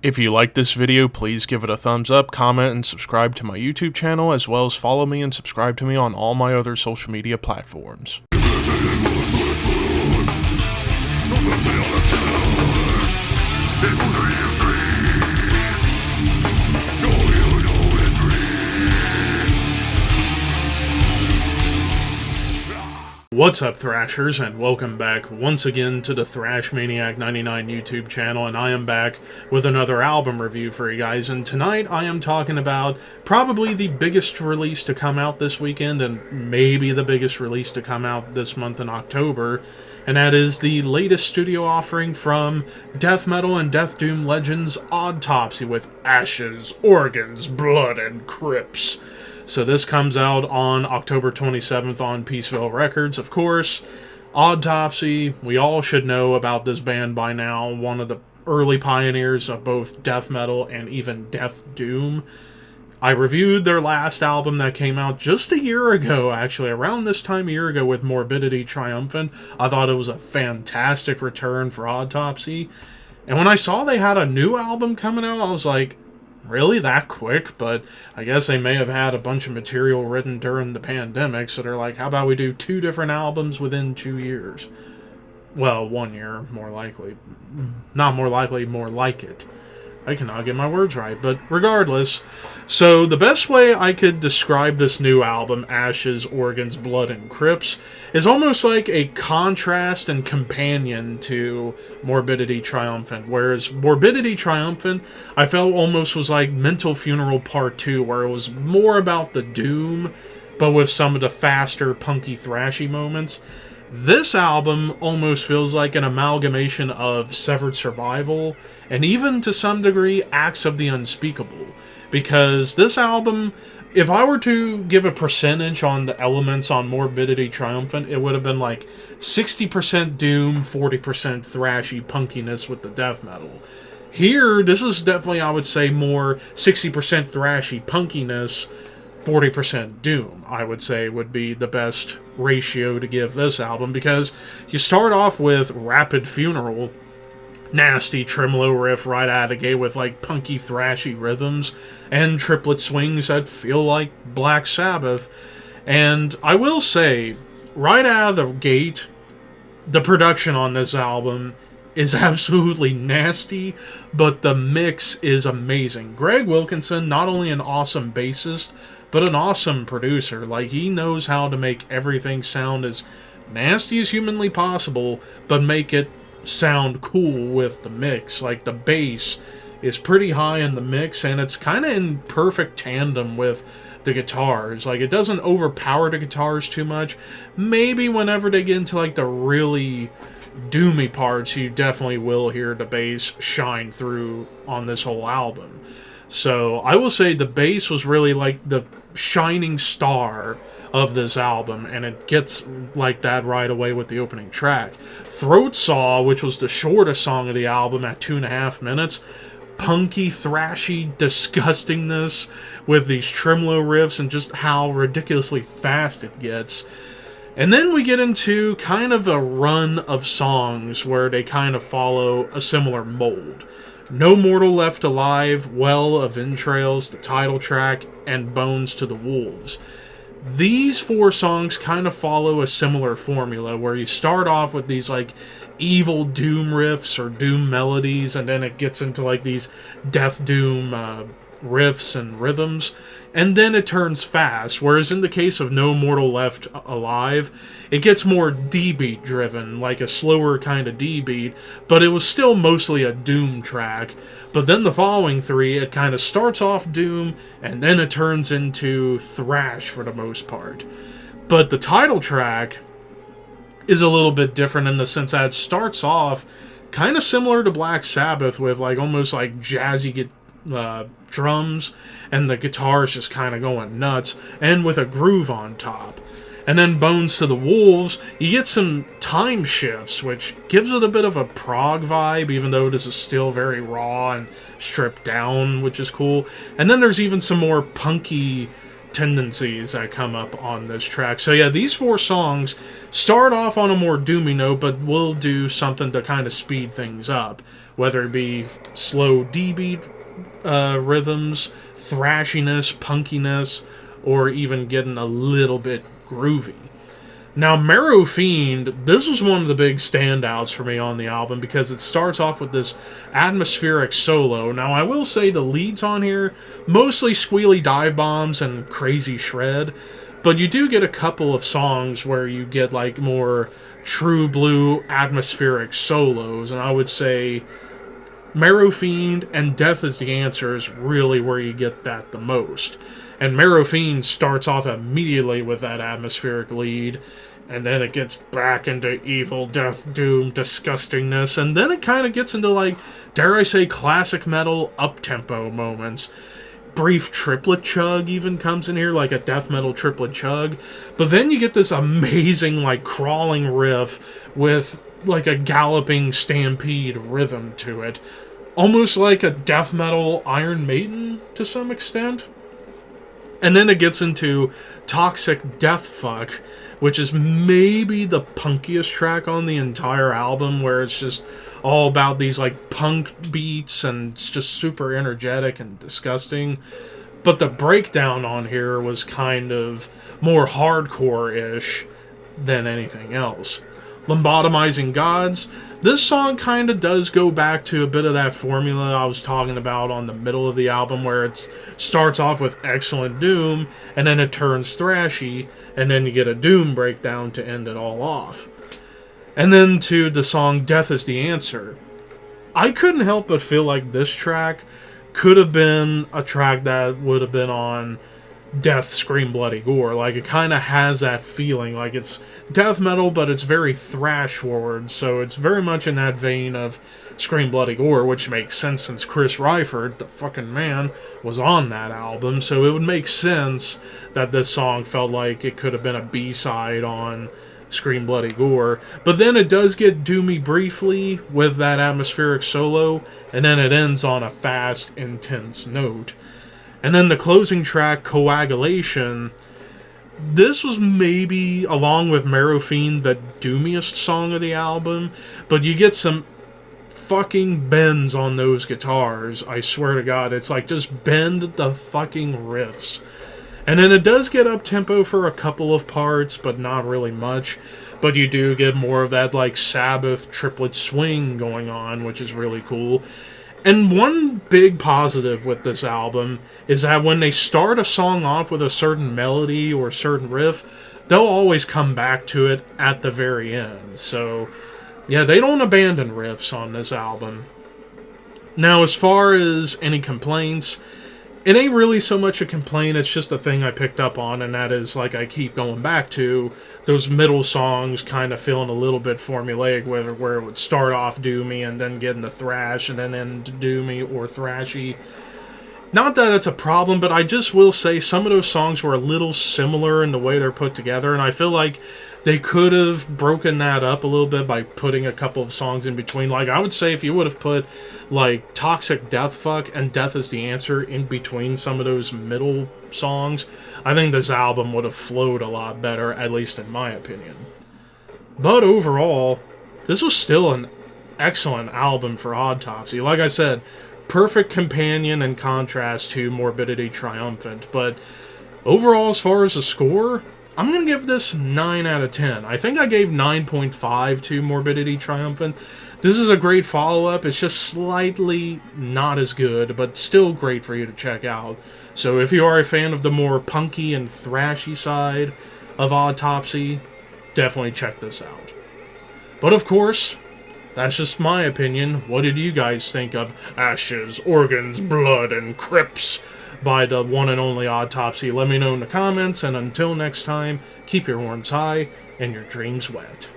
If you like this video, please give it a thumbs up, comment, and subscribe to my YouTube channel, as well as follow me and subscribe to me on all my other social media platforms. What's up, Thrashers, and welcome back once again to the Thrash Maniac 99 YouTube channel, and I am back with another album review for you guys. And tonight I am talking about probably the biggest release to come out this weekend, and maybe the biggest release to come out this month in October, and that is the latest studio offering from death metal and death doom legends Autopsy, with ashes, organs, blood, and crypts. So this comes out on October 27th on Peaceville Records, of course. Autopsy, we all should know about this band by now, one of the early pioneers of both death metal and even death doom. I reviewed their last album that came out just a year ago, actually, around this time a year ago, with Morbidity Triumphant. I thought it was a fantastic return for Autopsy. And when I saw they had a new album coming out, I was like, really, that quick? But I guess they may have had a bunch of material written during the pandemic, so they're like, how about we do 2 different albums within 2 years? Well, 1 year, more likely. Not more likely, more like it. I cannot get my words right, but regardless. So the best way I could describe this new album, Ashes, Organs, Blood, and Crypts, is almost like a contrast and companion to Morbidity Triumphant. Whereas Morbidity Triumphant, I felt almost was like Mental Funeral Part 2, where it was more about the doom, but with some of the faster, punky, thrashy moments. This album almost feels like an amalgamation of Severed Survival, and even to some degree, Acts of the Unspeakable. Because this album, if I were to give a percentage on the elements on Morbidity Triumphant, it would have been like 60% doom, 40% thrashy punkiness with the death metal. Here, this is definitely, I would say, more 60% thrashy punkiness, 40% doom, I would say, would be the best ratio to give this album, because you start off with Rapid Funeral, nasty tremolo riff right out of the gate with like punky thrashy rhythms and triplet swings that feel like Black Sabbath. And I will say, right out of the gate, the production on this album is absolutely nasty, but the mix is amazing. Greg Wilkinson, not only an awesome bassist, but an awesome producer. Like, he knows how to make everything sound as nasty as humanly possible, but make it sound cool with the mix. Like, the bass is pretty high in the mix, and it's kind of in perfect tandem with the guitars. Like, it doesn't overpower the guitars too much. Maybe whenever they get into like the really doomy parts, you definitely will hear the bass shine through on this whole album. So I will say the bass was really like the shining star of this album, and it gets like that right away with the opening track. Throat Saw, which was the shortest song of the album at 2.5 minutes, punky, thrashy disgustingness with these tremolo riffs and just how ridiculously fast it gets. And then we get into kind of a run of songs where they kind of follow a similar mold. No Mortal Left Alive, Well of Entrails, the title track, and Bones to the Wolves. These 4 songs kind of follow a similar formula, where you start off with these like evil doom riffs or doom melodies, and then it gets into like these death doom riffs and rhythms, and then it turns fast. Whereas in the case of No Mortal Left Alive, it gets more D-beat driven, like a slower kind of D-beat, but it was still mostly a doom track. But then the following 3, it kind of starts off doom, and then it turns into thrash for the most part. But the title track is a little bit different in the sense that it starts off kind of similar to Black Sabbath, with like almost like jazzy drums, and the guitars just kind of going nuts, and with a groove on top. And then Bones to the Wolves, you get some time shifts, which gives it a bit of a prog vibe, even though this is still very raw and stripped down, which is cool. And then there's even some more punky tendencies that come up on this track. So yeah, these 4 songs start off on a more doomy note, but will do something to kind of speed things up, whether it be slow D-beat rhythms, thrashiness, punkiness, or even getting a little bit groovy. Now, Marrow Fiend, this was one of the big standouts for me on the album because it starts off with this atmospheric solo. Now, I will say the leads on here, mostly squealy dive bombs and crazy shred, but you do get a couple of songs where you get like more true blue atmospheric solos, and I would say Marrow Fiend and Death is the Answer is really where you get that the most. And Marrow Fiend starts off immediately with that atmospheric lead, and then it gets back into evil, death, doom, disgustingness, and then it kind of gets into, like, dare I say, classic metal up-tempo moments. Brief triplet chug even comes in here, like a death metal triplet chug. But then you get this amazing, like, crawling riff with, like, a galloping stampede rhythm to it. Almost like a death metal Iron Maiden, to some extent. And then it gets into Toxic Death Fuck, which is maybe the punkiest track on the entire album, where it's just all about these like punk beats and it's just super energetic and disgusting. But the breakdown on here was kind of more hardcore-ish than anything else. Lobotomizing Gods. This song kind of does go back to a bit of that formula I was talking about on the middle of the album, where it starts off with excellent doom, and then it turns thrashy, and then you get a doom breakdown to end it all off. And then to the song Death is the Answer. I couldn't help but feel like this track could have been a track that would have been on Death, Scream, Bloody Gore. Like, it kind of has that feeling. Like, it's death metal, but it's very thrash forward, so it's very much in that vein of Scream, Bloody Gore, which makes sense since Chris Ryford, the fucking man, was on that album, so it would make sense that this song felt like it could have been a B-side on Scream, Bloody Gore. But then it does get doomy briefly with that atmospheric solo, and then it ends on a fast, intense note. And then the closing track, Coagulation, this was maybe, along with Marrow Fiend, the doomiest song of the album, but you get some fucking bends on those guitars, I swear to God. It's like, just bend the fucking riffs. And then it does get up-tempo for a couple of parts, but not really much. But you do get more of that, like, Sabbath triplet swing going on, which is really cool. And one big positive with this album is that when they start a song off with a certain melody or a certain riff, they'll always come back to it at the very end. So, yeah, they don't abandon riffs on this album. Now, as far as any complaints, it ain't really so much a complaint, it's just a thing I picked up on, and that is, like I keep going back to, those middle songs kind of feeling a little bit formulaic, where it would start off doomy and then get into thrash and then end doomy or thrashy. Not that it's a problem, but I just will say some of those songs were a little similar in the way they're put together, and I feel like they could have broken that up a little bit by putting a couple of songs in between. Like, I would say if you would have put, like, Toxic Death Fuck and Death is the Answer in between some of those middle songs, I think this album would have flowed a lot better, at least in my opinion. But overall, this was still an excellent album for Autopsy. Like I said, perfect companion and contrast to Morbidity Triumphant. But overall, as far as the score, I'm going to give this 9 out of 10. I think I gave 9.5 to Morbidity Triumphant. This is a great follow-up. It's just slightly not as good, but still great for you to check out. So if you are a fan of the more punky and thrashy side of Autopsy, definitely check this out. But of course, that's just my opinion. What did you guys think of Ashes, Organs, Blood, and Crypts by the one and only Autopsy? Let me know in the comments, and until next time, keep your horns high and your dreams wet.